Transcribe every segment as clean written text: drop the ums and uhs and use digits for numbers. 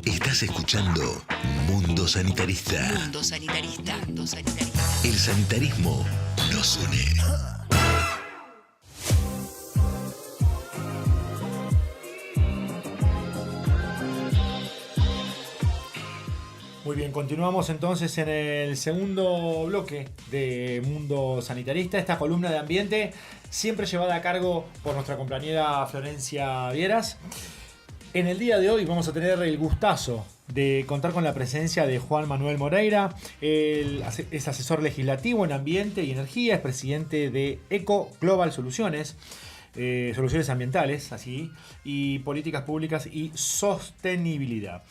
Estás escuchando Mundo Sanitarista. Mundo Sanitarista. Mundo Sanitarista. El sanitarismo nos une. Muy bien, continuamos entonces en el segundo bloque de Mundo Sanitarista, esta columna de ambiente siempre llevada a cargo por nuestra compañera Florencia Vieras. En el día de hoy vamos a tener el gustazo de contar con la presencia de Juan Manuel Moreira. Él es asesor legislativo en ambiente y energía, es presidente de Eco Global Soluciones. Soluciones ambientales, así, y políticas públicas y sostenibilidad.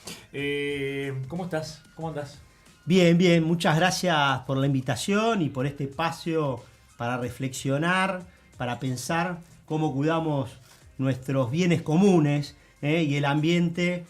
¿Cómo estás? ¿Cómo andás? Bien, bien, muchas gracias por la invitación y por este espacio para reflexionar, para pensar cómo cuidamos nuestros bienes comunes y el ambiente.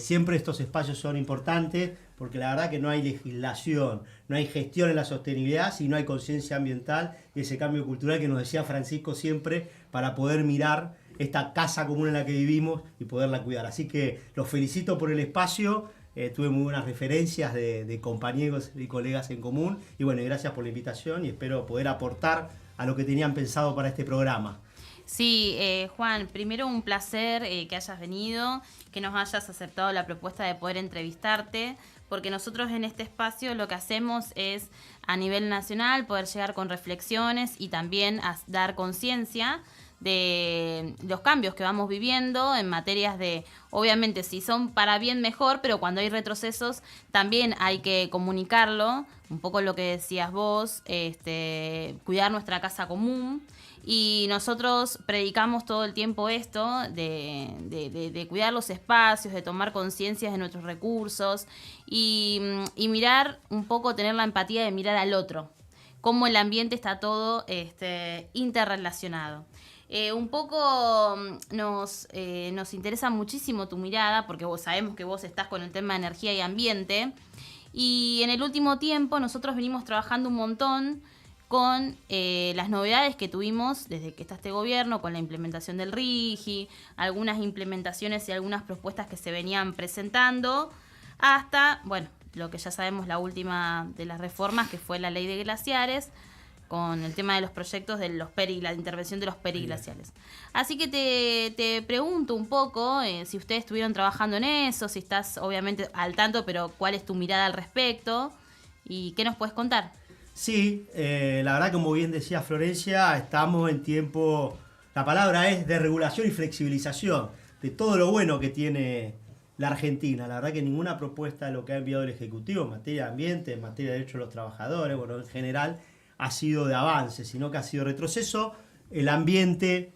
Siempre estos espacios son importantes porque la verdad que no hay legislación, no hay gestión en la sostenibilidad si no hay conciencia ambiental y ese cambio cultural que nos decía Francisco siempre para poder mirar esta casa común en la que vivimos y poderla cuidar. Así que los felicito por el espacio, tuve muy buenas referencias de compañeros y colegas en común y bueno, gracias por la invitación y espero poder aportar a lo que tenían pensado para este programa. Sí, Juan, primero un placer que hayas venido, que nos hayas aceptado la propuesta de poder entrevistarte, porque nosotros en este espacio lo que hacemos es a nivel nacional poder llegar con reflexiones y también a dar conciencia de los cambios que vamos viviendo en materias de, obviamente si son para bien mejor, pero cuando hay retrocesos también hay que comunicarlo, un poco lo que decías vos, cuidar nuestra casa común. Y nosotros predicamos todo el tiempo esto de cuidar los espacios, de tomar conciencia de nuestros recursos y mirar un poco, tener la empatía de mirar al otro, cómo el ambiente está todo interrelacionado. Un poco nos interesa muchísimo tu mirada, porque sabemos que vos estás con el tema de energía y ambiente, y en el último tiempo nosotros venimos trabajando un montón con las novedades que tuvimos desde que está este gobierno, con la implementación del RIGI, algunas implementaciones y algunas propuestas que se venían presentando, hasta, bueno, lo que ya sabemos, la última de las reformas, que fue la ley de glaciares, con el tema de los proyectos de la intervención de los periglaciales. Así que te pregunto un poco si ustedes estuvieron trabajando en eso, si estás obviamente al tanto, pero cuál es tu mirada al respecto y qué nos puedes contar. Sí, la verdad, como bien decía Florencia, estamos en tiempo, la palabra es de regulación y flexibilización de todo lo bueno que tiene la Argentina. La verdad que ninguna propuesta de lo que ha enviado el Ejecutivo en materia de ambiente, en materia de derechos de los trabajadores, bueno, en general, ha sido de avance, sino que ha sido retroceso. El ambiente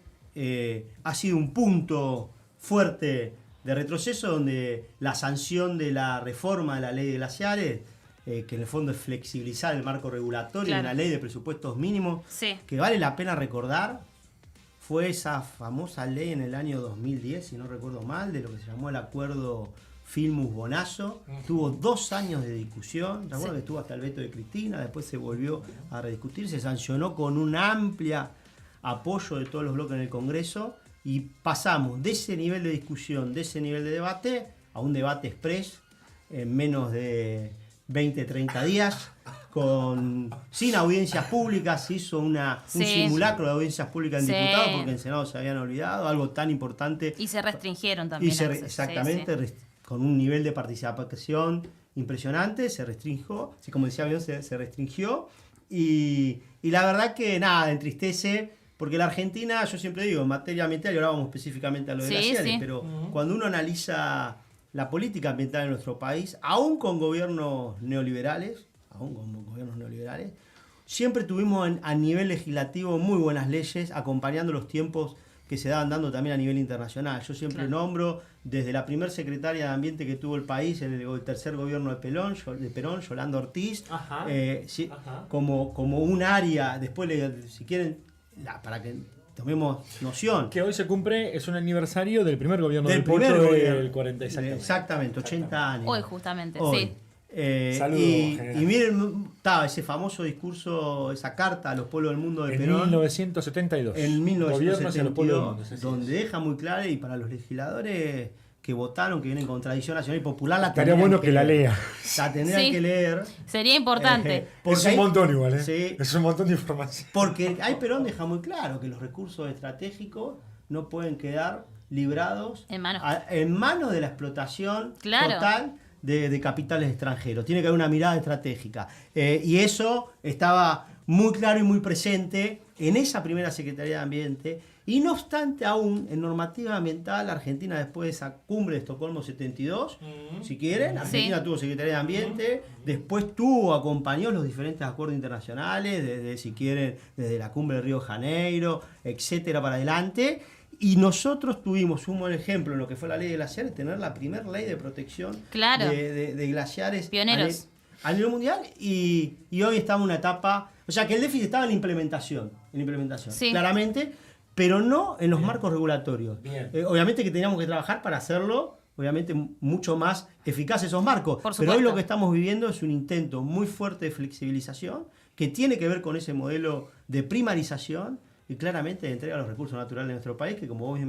ha sido un punto fuerte de retroceso donde la sanción de la reforma de la ley de glaciares, que en el fondo es flexibilizar el marco regulatorio, claro, en una ley de presupuestos mínimos, sí, que vale la pena recordar, fue esa famosa ley en el año 2010, si no recuerdo mal, de lo que se llamó el acuerdo Filmus-Bonazo. Tuvo 2 años de discusión, recuerdo que estuvo hasta el veto de Cristina, después se volvió a rediscutir, se sancionó con un amplio apoyo de todos los bloques en el Congreso y pasamos de ese nivel de discusión, de ese nivel de debate, a un debate express en menos de 20, 30 días, sin audiencias públicas. Se hizo un simulacro de audiencias públicas en diputados porque en Senado se habían olvidado, algo tan importante. Y se restringieron también. Exactamente, con un nivel de participación impresionante, se restringió, como decía bien, se restringió. Y la verdad que nada, entristece, porque la Argentina, yo siempre digo, en materia ambiental, y ahora vamos específicamente a lo de glaciares, pero cuando uno analiza la política ambiental en nuestro país, aún con gobiernos neoliberales, siempre tuvimos a nivel legislativo muy buenas leyes, acompañando los tiempos que se daban dando también a nivel internacional. Yo siempre nombro desde la primer secretaria de Ambiente que tuvo el país en el tercer gobierno de Perón, Yolanda Ortiz, como un área, después si quieren, para que tomemos noción. Que hoy se cumple, es un aniversario del primer gobierno del Pocho del 46. Exactamente, 80 años. Hoy justamente, hoy. Sí. Saludos, y miren, estaba ese famoso discurso, esa carta a los pueblos del mundo de Perón. En 1972. En 1972, Gobierno hacia los pueblos del mundo, donde deja muy claro, y para los legisladores, que votaron, que viene en contradicción nacional y popular, la Estaría tendrían bueno que la leer. lea. La tendrían Sí. que leer. Sería importante. Porque Es un hay- montón igual, ¿eh? Sí. Es un montón de información. Porque ahí Perón deja muy claro que los recursos estratégicos no pueden quedar librados En manos. en manos de la explotación Claro. total de capitales extranjeros. Tiene que haber una mirada estratégica. Y eso estaba muy claro y muy presente en esa primera Secretaría de Ambiente. Y no obstante, aún en normativa ambiental, Argentina, después de esa cumbre de Estocolmo 72, si quieren, Argentina Sí. tuvo Secretaría de Ambiente, después acompañó los diferentes acuerdos internacionales, desde, si quieren, desde la cumbre de Río de Janeiro, etcétera, para adelante. Y nosotros tuvimos un buen ejemplo en lo que fue la ley de glaciares, tener la primera ley de protección Claro. de glaciares Pioneros. a nivel mundial. Y hoy estamos en una etapa, o sea que el déficit estaba en implementación, Sí. claramente, pero no en los marcos regulatorios. Bien. Obviamente que teníamos que trabajar para hacerlo, obviamente mucho más eficaz esos marcos. Por Pero hoy supuesto. lo que estamos viviendo es un intento muy fuerte de flexibilización que tiene que ver con ese modelo de primarización y claramente de entrega de los recursos naturales de nuestro país, que como vos bien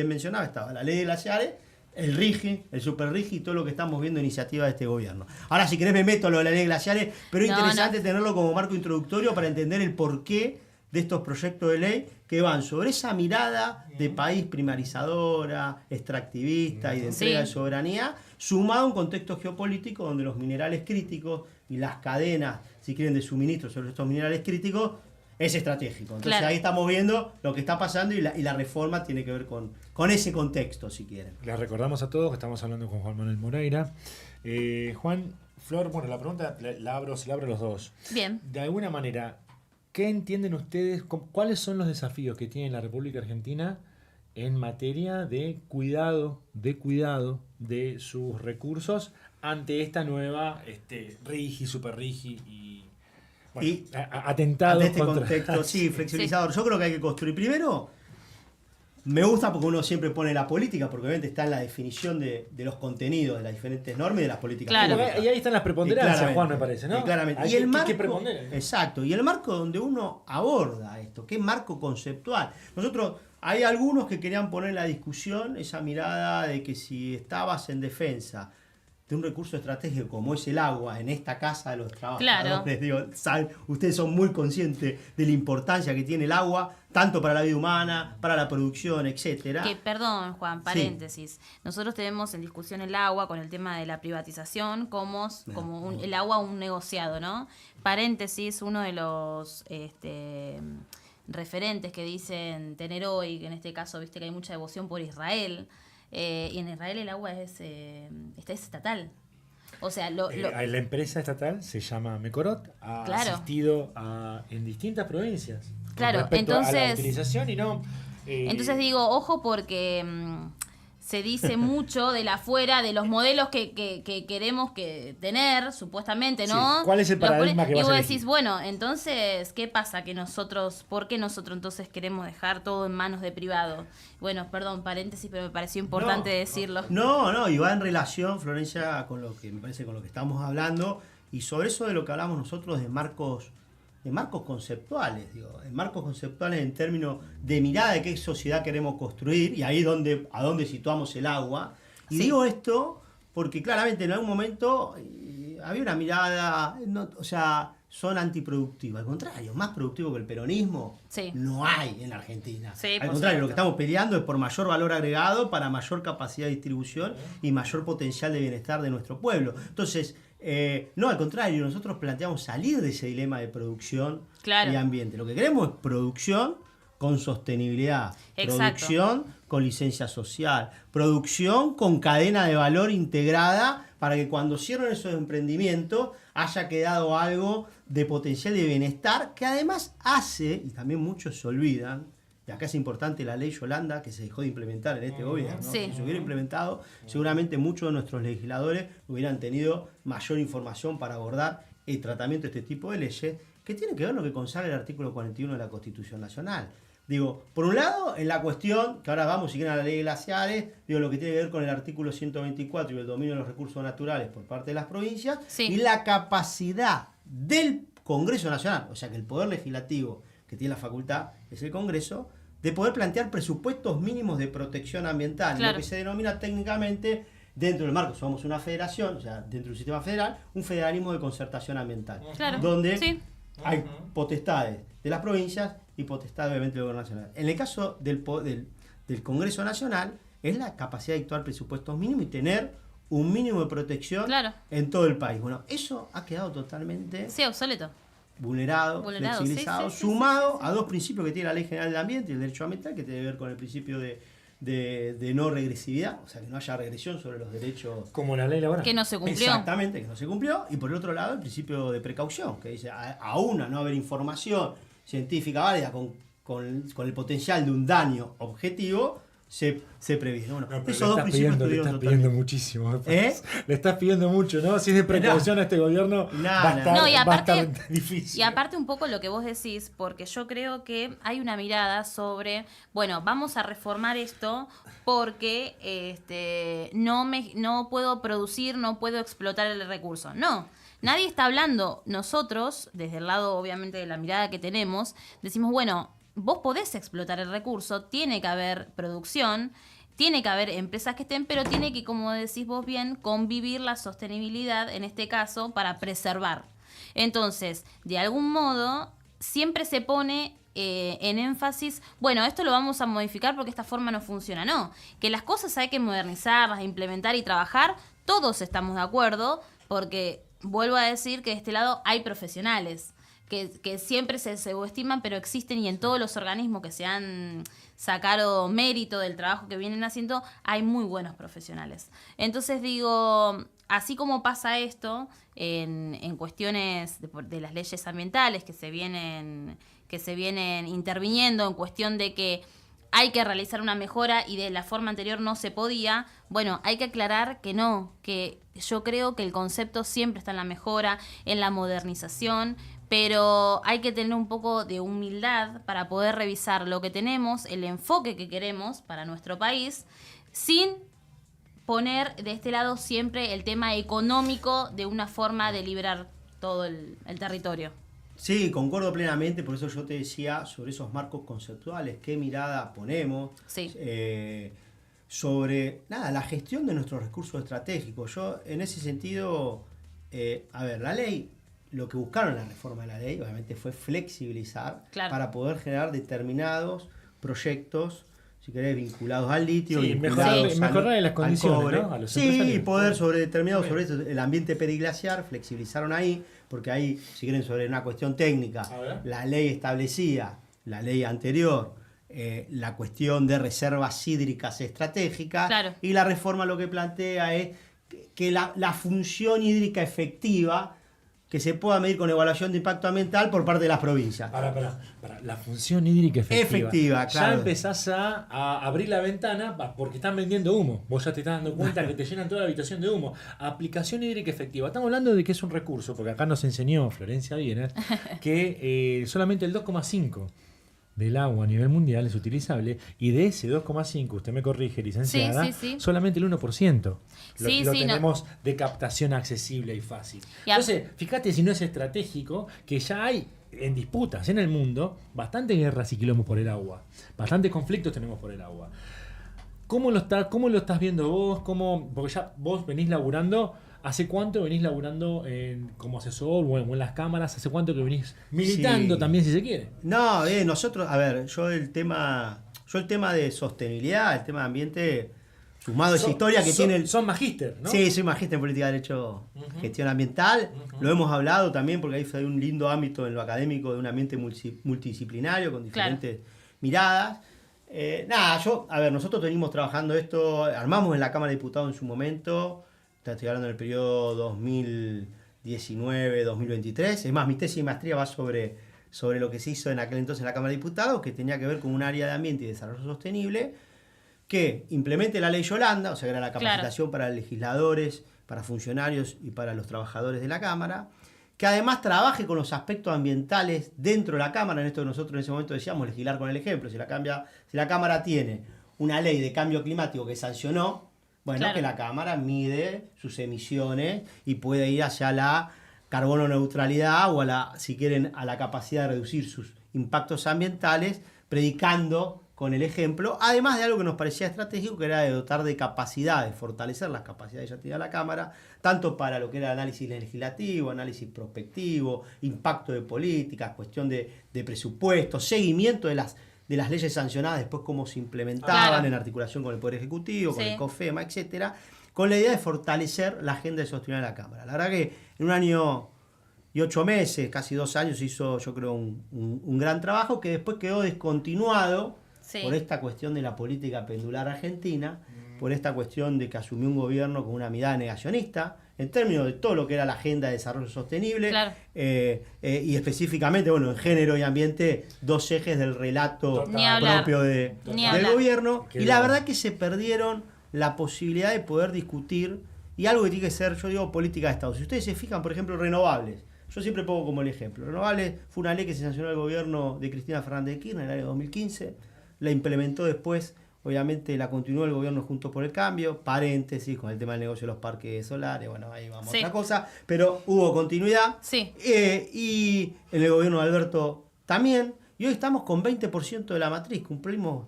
mencionaba, estaba la ley de glaciares, el RIGI, el Super RIGI y todo lo que estamos viendo iniciativa de este gobierno. Ahora, si querés, me meto a lo de la ley de glaciares, pero es No, interesante tenerlo como marco introductorio para entender el porqué de estos proyectos de ley que van sobre esa mirada de país primarizadora, extractivista y de entrega Sí. de soberanía, sumado a un contexto geopolítico donde los minerales críticos y las cadenas, si quieren, de suministro sobre estos minerales críticos es estratégico. Entonces Claro. ahí estamos viendo lo que está pasando y la reforma tiene que ver con ese contexto, si quieren. Les recordamos a todos que estamos hablando con Juan Manuel Moreira. Juan, Flor, bueno, la pregunta se la abro a los dos. Bien. De alguna manera, ¿qué entienden ustedes? ¿Cuáles son los desafíos que tiene la República Argentina en materia de cuidado de sus recursos ante esta nueva RIGI, Super RIGI y, bueno, Y atentados ante este contra... contexto, sí, flexibilizador. Yo creo que hay que construir primero. Me gusta porque uno siempre pone la política, porque obviamente está en la definición de los contenidos de las diferentes normas y de las políticas Claro. públicas. Y ahí están las preponderancias, Claramente, Juan, me parece, ¿no? Claramente. Hay Y el que marco, preponderar. exacto, y el marco donde uno aborda esto, ¿qué marco conceptual? Nosotros, hay algunos que querían poner en la discusión esa mirada de que si estabas en defensa de un recurso estratégico como es el agua en esta casa de los trabajadores, Claro. digo, saben, ustedes son muy conscientes de la importancia que tiene el agua, tanto para la vida humana, para la producción, etcétera. Que, perdón, Juan, paréntesis. Nosotros tenemos en discusión el agua con el tema de la privatización como el agua un negociado, ¿no? Paréntesis, uno de los referentes que dicen tener hoy, que en este caso viste que hay mucha devoción por Israel, y en Israel el agua es estatal. O sea, La empresa estatal se llama Mekorot, ha Claro. asistido en distintas provincias con Claro, respecto a la entonces- utilización y no... Entonces digo, ojo porque se dice mucho de la afuera, de los modelos que queremos tener, supuestamente, ¿no? Sí, ¿cuál es el Los paradigma que y vas a vos elegir? decís, bueno, entonces, ¿qué pasa? ¿Por qué nosotros entonces queremos dejar todo en manos de privado? Bueno, perdón, paréntesis, pero me pareció importante decirlo. No, y va en relación, Florencia, con lo que me parece con lo que estamos hablando, y sobre eso de lo que hablamos nosotros de marcos conceptuales, de marcos conceptuales en términos de mirada de qué sociedad queremos construir, y ahí a dónde situamos el agua. Y Sí. digo esto porque claramente en algún momento había una mirada, son antiproductivos. Al contrario, más productivo que el peronismo Sí. no hay en la Argentina. Sí, Al por contrario, lo que supuesto. estamos peleando es por mayor valor agregado, para mayor capacidad de distribución y mayor potencial de bienestar de nuestro pueblo. Entonces, no, al contrario, nosotros planteamos salir de ese dilema de producción Claro. y ambiente. Lo que queremos es producción con sostenibilidad, Exacto. producción con licencia social, producción con cadena de valor integrada para que cuando cierren esos emprendimientos haya quedado algo de potencial de bienestar que además hace, y también muchos se olvidan, y acá es importante la ley Yolanda que se dejó de implementar en este gobierno. Sí. Si se hubiera implementado, seguramente muchos de nuestros legisladores hubieran tenido mayor información para abordar el tratamiento de este tipo de leyes, que tiene que ver con lo que consagra el artículo 41 de la Constitución Nacional. Digo, por un lado, en la cuestión, que ahora vamos si quieren a la ley de glaciares, lo que tiene que ver con el artículo 124 y el dominio de los recursos naturales por parte de las provincias, Sí. y la capacidad del Congreso Nacional, o sea que el Poder Legislativo, que tiene la facultad, es el Congreso, de poder plantear presupuestos mínimos de protección ambiental, Claro. lo que se denomina técnicamente, dentro del marco, somos una federación, o sea, dentro del sistema federal, un federalismo de concertación ambiental, Claro, donde sí. hay potestades de las provincias y potestades obviamente del gobierno nacional. En el caso del Congreso Nacional, es la capacidad de dictar presupuestos mínimos y tener un mínimo de protección Claro. en todo el país. Bueno, eso ha quedado totalmente Sí, obsoleto. vulnerado, Vulnerado, flexibilizado, sí, sí, sí, sumado sí, sí, sí. a dos principios que tiene la Ley General del Ambiente y el derecho ambiental, que tiene que ver con el principio de no regresividad, o sea, que no haya regresión sobre los derechos. Como la ley laboral. Que no se cumplió. Exactamente, que no se cumplió. Y por el otro lado, el principio de precaución, que dice, aún a no haber información científica válida con el potencial de un daño objetivo, se previene. Bueno, No, pero esos dos principios le estuvieron estás pidiendo totalmente. muchísimo. me ¿Eh? parece. Le estás pidiendo mucho, ¿no? Si es de precaución a este gobierno, Nah, va a estar, No, y va a aparte- estar difícil. Y aparte un poco lo que vos decís, porque yo creo que hay una mirada sobre, bueno, vamos a reformar esto porque no puedo producir, no puedo explotar el recurso. No, nadie está hablando. Nosotros, desde el lado obviamente de la mirada que tenemos, decimos, bueno, vos podés explotar el recurso, tiene que haber producción, tiene que haber empresas que estén, pero tiene que, como decís vos bien, convivir la sostenibilidad, en este caso, para preservar. Entonces, de algún modo, siempre se pone en énfasis, bueno, esto lo vamos a modificar porque esta forma no funciona. No, que las cosas hay que modernizarlas, implementar y trabajar, todos estamos de acuerdo, porque vuelvo a decir que de este lado hay profesionales que siempre se subestiman, pero existen, y en todos los organismos que se han sacado mérito del trabajo que vienen haciendo, hay muy buenos profesionales. Entonces digo, así como pasa esto en cuestiones de las leyes ambientales que se vienen interviniendo en cuestión de que hay que realizar una mejora y de la forma anterior no se podía, bueno, hay que aclarar que no, que yo creo que el concepto siempre está en la mejora, en la modernización, pero hay que tener un poco de humildad para poder revisar lo que tenemos, el enfoque que queremos para nuestro país, sin poner de este lado siempre el tema económico de una forma de liberar todo el territorio. Sí, concuerdo plenamente, por eso yo te decía sobre esos marcos conceptuales, qué mirada ponemos Sí. sobre la gestión de nuestros recursos estratégicos. Yo, en ese sentido, la ley, lo que buscaron en la reforma de la ley, obviamente, fue flexibilizar Claro. para poder generar determinados proyectos, si querés, vinculados al litio, Sí, vinculados mejorarle las al condiciones, cobre. ¿no? A los Sí, empresarios. y poder sobre determinados, Muy sobre eso, el ambiente periglaciar, flexibilizaron ahí, porque ahí, si quieren, sobre una cuestión técnica, A ver. la ley establecía, la ley anterior, la cuestión de reservas hídricas estratégicas, Claro. y la reforma lo que plantea es que la función hídrica efectiva que se pueda medir con evaluación de impacto ambiental por parte de las provincias. Para. La función hídrica efectiva. Efectiva, claro. Ya empezás a abrir la ventana porque están vendiendo humo. Vos ya te estás dando cuenta que te llenan toda la habitación de humo. Aplicación hídrica efectiva. Estamos hablando de que es un recurso, porque acá nos enseñó Florencia Biener que solamente el 2,5 del agua a nivel mundial es utilizable, y de ese 2,5, usted me corrige, licenciada, Sí, sí, sí. solamente el 1% lo Sí, sí, no. tenemos de captación accesible y fácil. Y a- Entonces, fíjate si no es estratégico que ya hay en disputas en el mundo bastantes guerras y quilombos por el agua, bastantes conflictos tenemos por el agua. ¿Cómo lo estás viendo vos? Porque ya vos venís laburando. ¿Hace cuánto venís laburando como asesor o en las cámaras? ¿Hace cuánto que venís militando Sí. también, si se quiere? No, nosotros, a ver, yo el tema de sostenibilidad, el tema de ambiente, sumado a esa historia que tiene el... Son magíster, ¿no? Sí, soy magíster en política de derecho, gestión ambiental. Lo hemos hablado también porque ahí hay un lindo ámbito en lo académico de un ambiente multidisciplinario con diferentes miradas. Nosotros venimos trabajando esto, armamos en la Cámara de Diputados en su momento, estoy hablando del periodo 2019-2023. Es más, mi tesis de maestría va sobre lo que se hizo en aquel entonces en la Cámara de Diputados, que tenía que ver con un área de ambiente y desarrollo sostenible que implemente la ley Yolanda, o sea, que era la capacitación para legisladores, para funcionarios y para los trabajadores de la Cámara, que además trabaje con los aspectos ambientales dentro de la Cámara, en esto que nosotros en ese momento decíamos, legislar con el ejemplo. Si la Cámara tiene una ley de cambio climático que sancionó, bueno, Claro. que la Cámara mide sus emisiones y puede ir hacia la carbono neutralidad o si quieren, a la capacidad de reducir sus impactos ambientales, predicando con el ejemplo, además de algo que nos parecía estratégico, que era de dotar de capacidades, fortalecer las capacidades que ya tenía la Cámara, tanto para lo que era análisis legislativo, análisis prospectivo, impacto de políticas, cuestión de presupuesto, seguimiento de las leyes sancionadas, después cómo se implementaban, Claro. en articulación con el Poder Ejecutivo, con Sí. el COFEMA, etcétera, con la idea de fortalecer la agenda de sostenibilidad de la Cámara. La verdad que en un año y 8 meses, casi 2 años, hizo, yo creo, un gran trabajo que después quedó descontinuado Sí. por esta cuestión de la política pendular argentina, por esta cuestión de que asumió un gobierno con una mirada negacionista, en términos de todo lo que era la agenda de desarrollo sostenible, Claro. y específicamente, bueno, en género y ambiente, 2 ejes del relato Ni hablar. propio Ni del hablar. gobierno, Qué y la bueno. verdad que se perdieron la posibilidad de poder discutir, y algo que tiene que ser, yo digo, política de Estado. Si ustedes se fijan, por ejemplo, renovables, yo siempre pongo como el ejemplo, renovables fue una ley que se sancionó el gobierno de Cristina Fernández de Kirchner en el año 2015, la implementó después, obviamente la continuó el gobierno Juntos por el Cambio, paréntesis, con el tema del negocio de los parques solares, bueno, ahí vamos Sí. a otra cosa, pero hubo continuidad, Sí. y en el gobierno de Alberto también, y hoy estamos con 20% de la matriz, cumplimos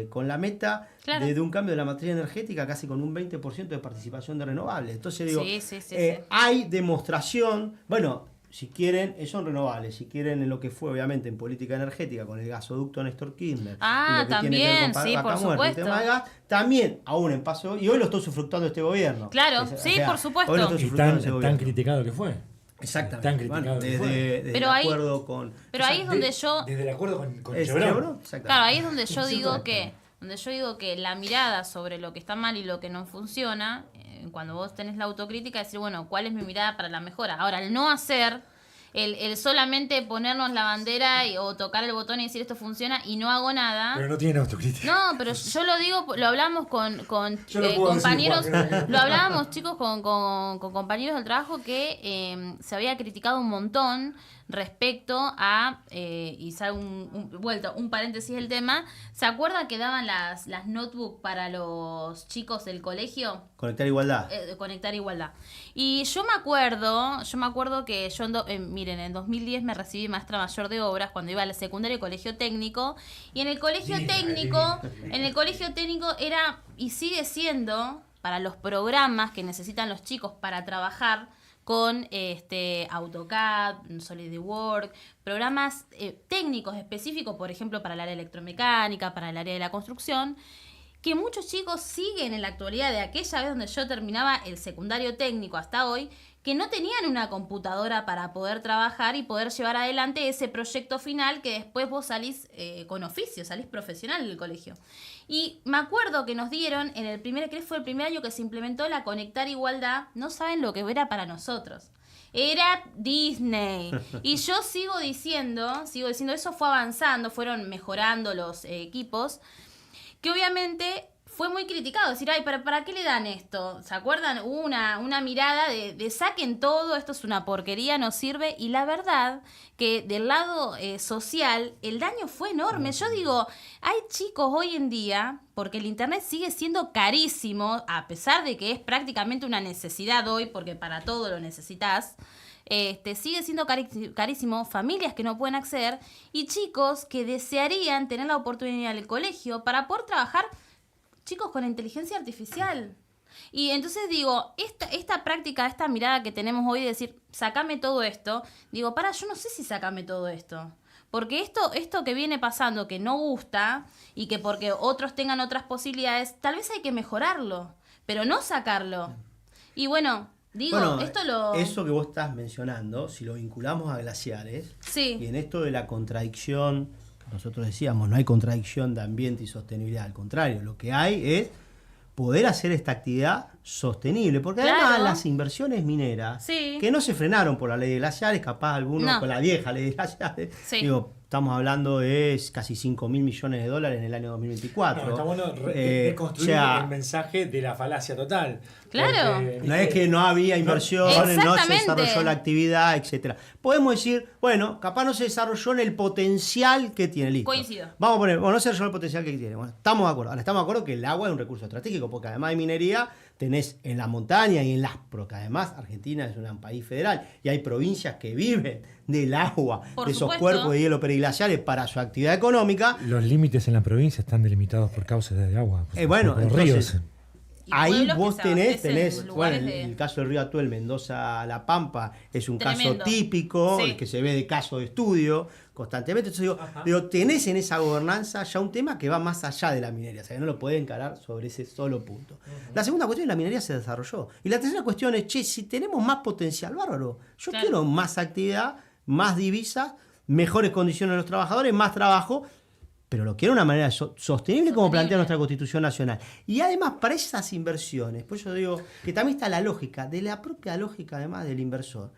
con la meta Claro. de un cambio de la matriz energética casi con un 20% de participación de renovables. Entonces digo, Sí, sí, sí, sí. hay demostración, bueno, si quieren, son renovables, si quieren en lo que fue obviamente en política energética con el gasoducto Néstor Kirchner, Ah, y lo que tiene que ver también, con sí, Vaca por Muerta y supuesto. tema de gas, también aún en paso, y hoy lo está usufructuando este gobierno. Claro, sí, por supuesto. Hoy lo está Y usufructuando tan, ese tan gobierno. criticado que fue. Exactamente. Tan criticado Bueno, que desde, fue. desde Pero el ahí- acuerdo con... Pero ahí es donde yo... Desde el acuerdo con ¿Es Chevron. Chevron? Exactamente. Claro, ahí es donde yo digo Exactamente. que la mirada sobre lo que está mal y lo que no funciona, cuando vos tenés la autocrítica, decir, bueno, ¿cuál es mi mirada para la mejora? Ahora, el no hacer, el solamente ponernos la bandera o tocar el botón y decir esto funciona y no hago nada. Pero no tiene autocrítica. No, pero yo lo digo, lo hablamos con Yo lo puedo decir, compañeros, Juan. lo hablábamos chicos con compañeros del trabajo que se había criticado un montón respecto a, y sale un paréntesis del tema, ¿se acuerdan que daban las notebooks para los chicos del colegio? Conectar igualdad. Conectar igualdad. Y yo me acuerdo que yo, miren, en 2010 me recibí maestra mayor de obras cuando iba al secundario y colegio técnico, y en el colegio técnico era y sigue siendo para los programas que necesitan los chicos para trabajar con AutoCAD, SolidWorks, programas técnicos específicos, por ejemplo, para el área electromecánica, para el área de la construcción, que muchos chicos siguen en la actualidad de aquella vez donde yo terminaba el secundario técnico hasta hoy, que no tenían una computadora para poder trabajar y poder llevar adelante ese proyecto final que después vos salís con oficio, salís profesional del colegio. Y me acuerdo que nos dieron, creo que fue el primer año que se implementó la Conectar Igualdad, no saben lo que era para nosotros. Era Disney. Y yo sigo diciendo, eso fue avanzando, fueron mejorando los equipos, que obviamente fue muy criticado, decir, ay, ¿para qué le dan esto? ¿Se acuerdan? Hubo una mirada de saquen todo, esto es una porquería, no sirve, y la verdad que del lado social el daño fue enorme. Yo digo, hay chicos hoy en día, porque el internet sigue siendo carísimo, a pesar de que es prácticamente una necesidad hoy, porque para todo lo necesitas, sigue siendo carísimo, familias que no pueden acceder y chicos que desearían tener la oportunidad del colegio para poder trabajar, chicos, con inteligencia artificial. Y entonces digo, esta práctica, esta mirada que tenemos hoy de decir, sacame todo esto, digo, yo no sé si sacame todo esto. Porque esto que viene pasando, que no gusta, y que porque otros tengan otras posibilidades, tal vez hay que mejorarlo, pero no sacarlo. Y bueno, digo, eso que vos estás mencionando, si lo vinculamos a glaciares, Sí. y en esto de la contradicción, nosotros decíamos, no hay contradicción de ambiente y sostenibilidad, al contrario, lo que hay es poder hacer esta actividad sostenible, porque además Claro. las inversiones mineras, Sí. que no se frenaron por la ley de glaciares, capaz algunos No. con la vieja ley de glaciares, Sí. digo, estamos hablando de casi $5.000 millones en el año 2024. No, está bueno reconstruir o sea, el mensaje de la falacia total. Claro. Porque, no es que no había inversión, no se Exactamente. desarrolló la actividad, etcétera. Podemos decir, bueno, capaz no se desarrolló en el potencial que tiene, listo. Coincido. Vamos a poner, bueno, no se desarrolló el potencial que tiene. Bueno, estamos de acuerdo. Ahora estamos de acuerdo que el agua es un recurso estratégico, porque además de minería, tenés en la montaña y en las, porque además Argentina es un país federal y hay provincias que viven del agua, Por de esos supuesto. cuerpos de hielo periglacial glaciares para su actividad económica. Los límites en la provincia están delimitados por causas de agua. Bueno, por los entonces, ríos. Y ahí pueblos vos que se abastecen tenés en bueno, lugares de- el caso del río Atuel, Mendoza, La Pampa, es un Tremendo. caso típico, Sí. el que se ve de caso de estudio constantemente. Entonces digo, tenés en esa gobernanza ya un tema que va más allá de la minería, o sea, que no lo podés encarar sobre ese solo punto. La segunda cuestión es la minería se desarrolló. Y la tercera cuestión es, che, si tenemos más potencial, bárbaro, yo Claro. quiero más actividad, más divisas, mejores condiciones de los trabajadores, más trabajo, pero lo quiero de una manera sostenible como plantea nuestra Constitución Nacional. Y además, para esas inversiones, por eso digo que también está la lógica, de la propia lógica además del inversor.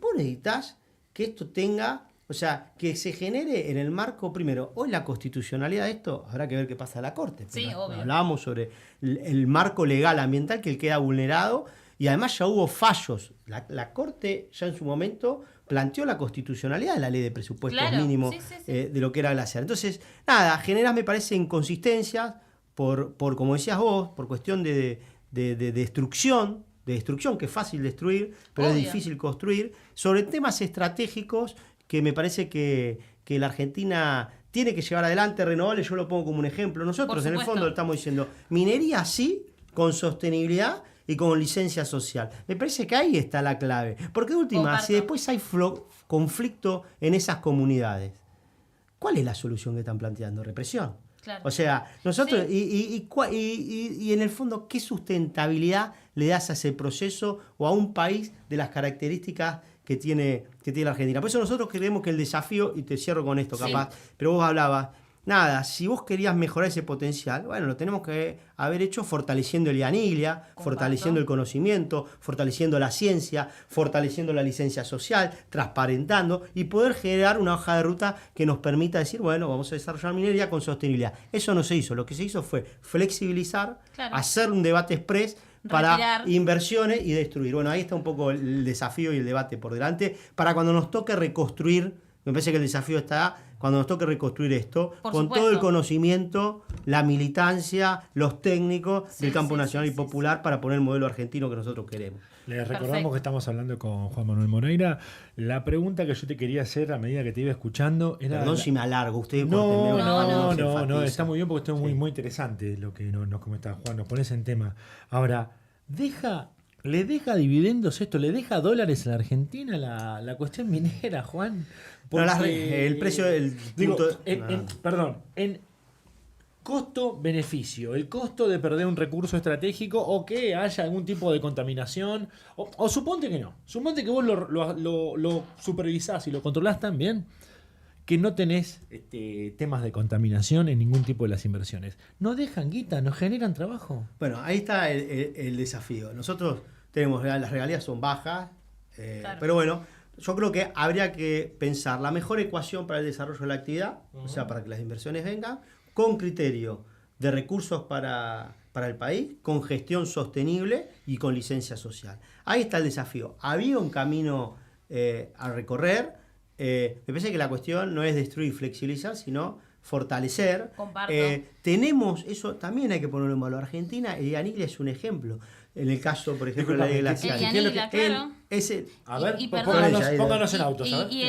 Vos necesitas que esto tenga, o sea, que se genere en el marco, primero, hoy la constitucionalidad de esto, habrá que ver qué pasa en la Corte. Sí, pero obvio. hablábamos sobre el marco legal ambiental que queda vulnerado y además ya hubo fallos. La Corte ya en su momento planteó la constitucionalidad de la ley de presupuestos Claro, mínimo sí. de lo que era glaciar. Entonces, nada, generas, me parece, inconsistencias por como decías vos, por cuestión de destrucción, que es fácil destruir, pero Obvio. es difícil construir, sobre temas estratégicos que me parece que la Argentina tiene que llevar adelante. Renovables, yo lo pongo como un ejemplo. Nosotros, en el supuesto. fondo, estamos diciendo minería sí, con sostenibilidad y con licencia social. Me parece que ahí está la clave. Porque de última, Comparto. si después hay conflicto en esas comunidades, ¿cuál es la solución que están planteando? Represión. Claro. O sea, nosotros, Sí. y en el fondo, ¿qué sustentabilidad le das a ese proceso o a un país de las características que tiene la Argentina? Por eso nosotros creemos que el desafío, y te cierro con esto Sí. capaz, pero vos hablabas, nada, si vos querías mejorar ese potencial, bueno, lo tenemos que haber hecho fortaleciendo el IANIGLIA, Comparto. fortaleciendo el conocimiento, fortaleciendo la ciencia, fortaleciendo la licencia social, transparentando y poder generar una hoja de ruta que nos permita decir, bueno, vamos a desarrollar minería con sostenibilidad. Eso no se hizo, lo que se hizo fue flexibilizar, Claro. hacer un debate express para Retirar. inversiones y destruir. Bueno, ahí está un poco el desafío y el debate por delante para cuando nos toque reconstruir. Me parece que el desafío está cuando nos toque reconstruir esto, Por con supuesto. todo el conocimiento, la militancia, los técnicos Sí, del campo sí, nacional sí, y popular para poner el modelo argentino que nosotros queremos. Les recordamos Perfecto. que estamos hablando con Juan Manuel Moreira. La pregunta que yo te quería hacer a medida que te iba escuchando era... Perdón si me alargo, ustedes No, córtenme, no, se enfatiza. está muy bien porque esto es muy, Sí. muy interesante lo que nos comentaba Juan, nos pones en tema. Ahora, ¿le deja dividendos esto? ¿Le deja dólares a la Argentina la cuestión minera, Juan? No, el precio del digo, punto- perdón, en costo-beneficio, el costo de perder un recurso estratégico o que haya algún tipo de contaminación, o suponte que no, suponte que vos lo supervisás y lo controlás tan bien que no tenés temas de contaminación en ningún tipo de las inversiones. ¿No dejan guita? ¿No generan trabajo? Bueno, ahí está el desafío. Nosotros tenemos, las regalías son bajas, Claro. pero bueno, yo creo que habría que pensar la mejor ecuación para el desarrollo de la actividad, o sea, para que las inversiones vengan, con criterio de recursos para el país, con gestión sostenible y con licencia social. Ahí está el desafío. Había un camino a recorrer. Me parece que la cuestión no es destruir y flexibilizar, sino fortalecer. Comparto. Tenemos, eso también hay que ponerlo en valor. Argentina, el IANIGLIA es un ejemplo. En el caso, por ejemplo, de la ley de Disculpame, glaciares. El IANIGLIA, claro. A ver, Y pónganos en autos. a ver. Y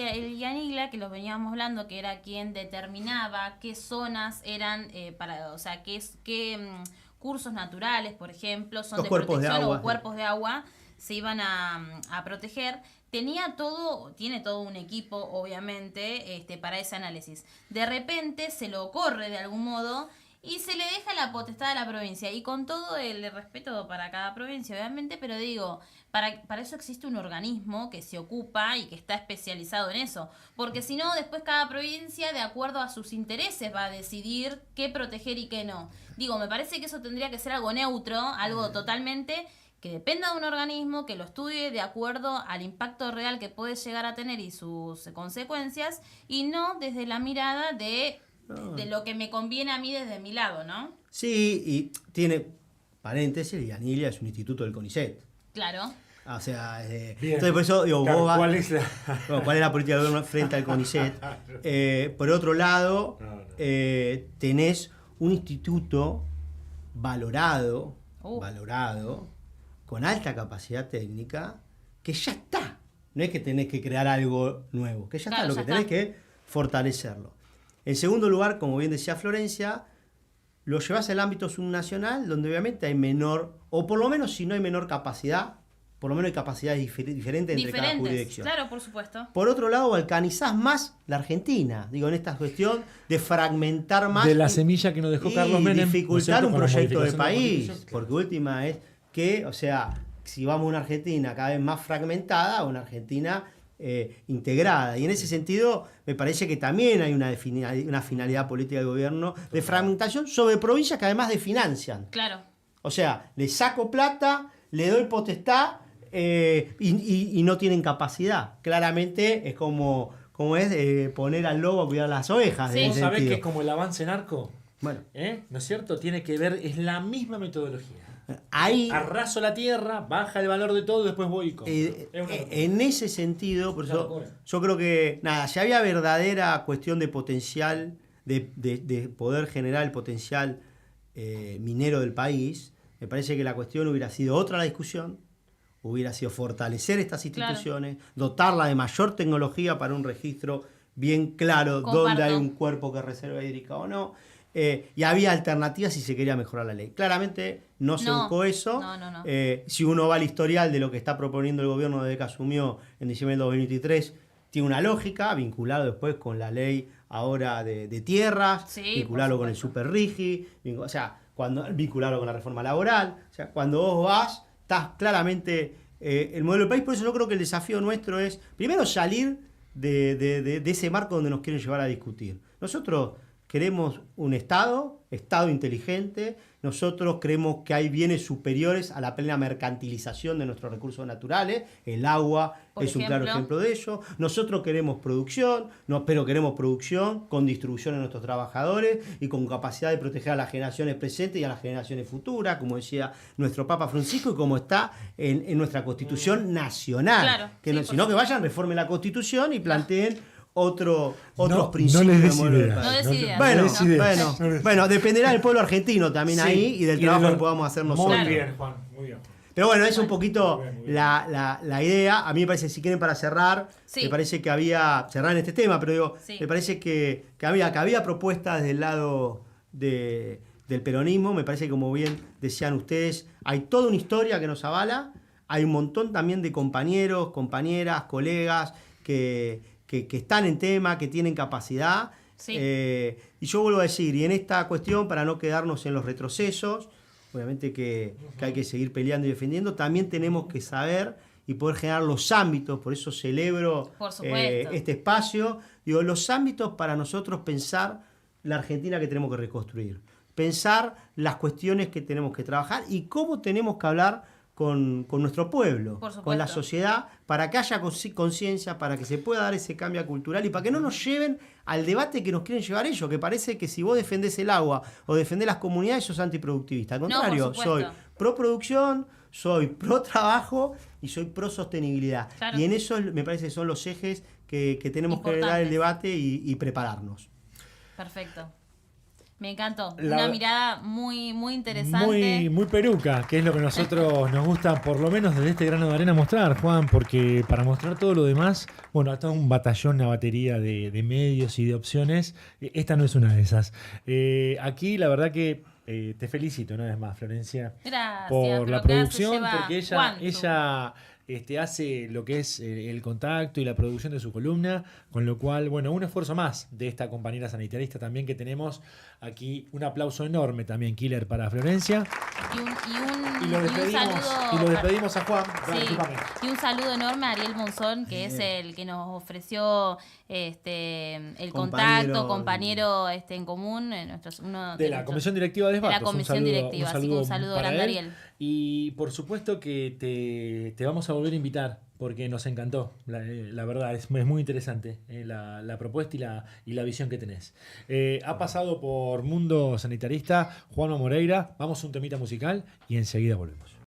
el IANIGLA, que los veníamos hablando, que era quien determinaba qué zonas eran o sea, qué cursos naturales, por ejemplo, son Los de cuerpos de protección agua. o cuerpos de agua se iban a proteger. Tiene todo un equipo, obviamente, para ese análisis. De repente se lo corre de algún modo y se le deja la potestad a la provincia. Y con todo el respeto para cada provincia, obviamente, pero digo, para eso existe un organismo que se ocupa y que está especializado en eso. Porque si no, después cada provincia, de acuerdo a sus intereses, va a decidir qué proteger y qué no. Digo, me parece que eso tendría que ser algo neutro, algo totalmente que dependa de un organismo, que lo estudie de acuerdo al impacto real que puede llegar a tener y sus consecuencias, y no desde la mirada de lo que me conviene a mí desde mi lado, ¿no? Sí, y tiene paréntesis, el IANIGLIA es un instituto del CONICET. Claro. O sea, Bien. entonces por eso digo, Claro, vos vas- ¿cuál es la- bueno, ¿cuál es la política del gobierno frente al CONICET? Por otro lado, No. tenés un instituto valorado, con alta capacidad técnica, que ya está. No es que tenés que crear algo nuevo, que ya Claro, está. Lo ya que tenés está. que fortalecerlo. En segundo lugar, como bien decía Florencia, lo llevas al ámbito subnacional, donde obviamente hay menor, o por lo menos si no hay menor capacidad, por lo menos hay capacidades diferentes entre cada jurisdicción. Claro, por supuesto. Por otro lado, balcanizás más la Argentina, digo, en esta cuestión de fragmentar más. De la semilla que nos dejó Carlos Menem. Dificultar ¿no es cierto? un Con la proyecto de modificación la país, Constitución. porque última es que, o sea, si vamos a una Argentina cada vez más fragmentada, a una Argentina integrada. Y en ese sentido, me parece que también hay una finalidad política del gobierno de fragmentación sobre provincias que además desfinancian. Claro. O sea, le saco plata, le doy potestad y no tienen capacidad. Claramente es como es poner al lobo a cuidar las ovejas. Sí. En ¿Vos ese sabés sentido. que es como el avance narco? Bueno, ¿No es cierto? Tiene que ver, es la misma metodología. ahí, Arraso la tierra, baja el valor de todo y después voy y compro. Es una locura. en ese sentido, por Una eso locura. yo creo que, nada, si había verdadera cuestión de potencial, de poder generar el potencial minero del país, me parece que la cuestión hubiera sido otra la discusión, hubiera sido fortalecer estas instituciones, dotarla de mayor tecnología para un registro bien claro Comparto. dónde hay un cuerpo que reserva hídrica o no. Y había alternativas si se quería mejorar la ley. Claramente no se buscó eso. No. Si uno va al historial de lo que está proponiendo el gobierno desde que asumió en diciembre del 2023, tiene una lógica, vinculado después con la ley ahora de tierras, Sí, vincularlo por con el supuesto. super RIGI, o sea, vincularlo con la reforma laboral. O sea, cuando vos vas, estás claramente el modelo del país. Por eso yo creo que el desafío nuestro es, primero, salir de ese marco donde nos quieren llevar a discutir. Nosotros queremos un Estado inteligente. Nosotros creemos que hay bienes superiores a la plena mercantilización de nuestros recursos naturales. El agua Por es un claro ejemplo de ello. Nosotros queremos producción, pero queremos producción con distribución a nuestros trabajadores y con capacidad de proteger a las generaciones presentes y a las generaciones futuras, como decía nuestro Papa Francisco y como está en nuestra Constitución nacional. Claro, Que sí, no, por sino que supuesto. vayan, reformen la Constitución y planteen otros No principios les del des modelo del ideas. país. No des ideas. Bueno, No des ideas. bueno, No des- bueno, dependerá del pueblo argentino también Sí, ahí y del de trabajo lo- que podamos hacer nosotros. Muy Claro. bien, Juan, muy bien. Pero bueno, es un poquito Muy bien, muy bien. la idea. A mí me parece, si quieren para cerrar, Sí. me parece que había, cerrar en este tema, pero digo, Sí. me parece que había propuestas del lado del peronismo. Me parece que, como bien decían ustedes, hay toda una historia que nos avala. Hay un montón también de compañeros, compañeras, colegas que están en tema, que tienen capacidad. Sí. Y yo vuelvo a decir, y en esta cuestión, para no quedarnos en los retrocesos, obviamente que hay que seguir peleando y defendiendo, también tenemos que saber y poder generar los ámbitos, por eso celebro Por supuesto. este espacio, digo, los ámbitos para nosotros pensar la Argentina que tenemos que reconstruir, pensar las cuestiones que tenemos que trabajar y cómo tenemos que hablar con nuestro pueblo, Por supuesto. con la sociedad, para que haya conciencia, para que se pueda dar ese cambio cultural y para que no nos lleven al debate que nos quieren llevar ellos, que parece que si vos defendés el agua o defendés las comunidades, sos antiproductivista. Al No, por contrario, supuesto. soy pro producción, soy pro trabajo y soy pro sostenibilidad. Claro. Y en eso me parece que son los ejes que tenemos que dar el Importantes. debate y prepararnos. Perfecto. Me encantó. La- Una mirada muy, muy interesante. Muy, muy peruca, que es lo que a nosotros nos gusta, por lo menos desde este grano de arena, mostrar, Juan, porque para mostrar todo lo demás, bueno, hasta un batallón, una batería de medios y de opciones, esta no es una de esas. Aquí, la verdad que te felicito una vez más, Florencia, Gracias. por pero la acá se producción, lleva porque Juan, ella hace lo que es el contacto y la producción de su columna, con lo cual, bueno, un esfuerzo más de esta compañera sanitarista también que tenemos aquí. Un aplauso enorme también, Killer, para Florencia. Y Y lo un despedimos, saludo. a Juan. Dale, Sí, discúlpame. y un saludo enorme a Ariel Monzón, que es el que nos ofreció el contacto, compañero en común, uno De la comisión directiva de de Esbatos. la comisión directiva, así que un saludo para grande a él. Ariel. Y por supuesto que te vamos a volver a invitar, porque nos encantó. La verdad, es muy interesante la propuesta y la visión que tenés. Ha pasado por Mundo Sanitarista Juanma Moreira. Vamos a un temita musical y enseguida volvemos.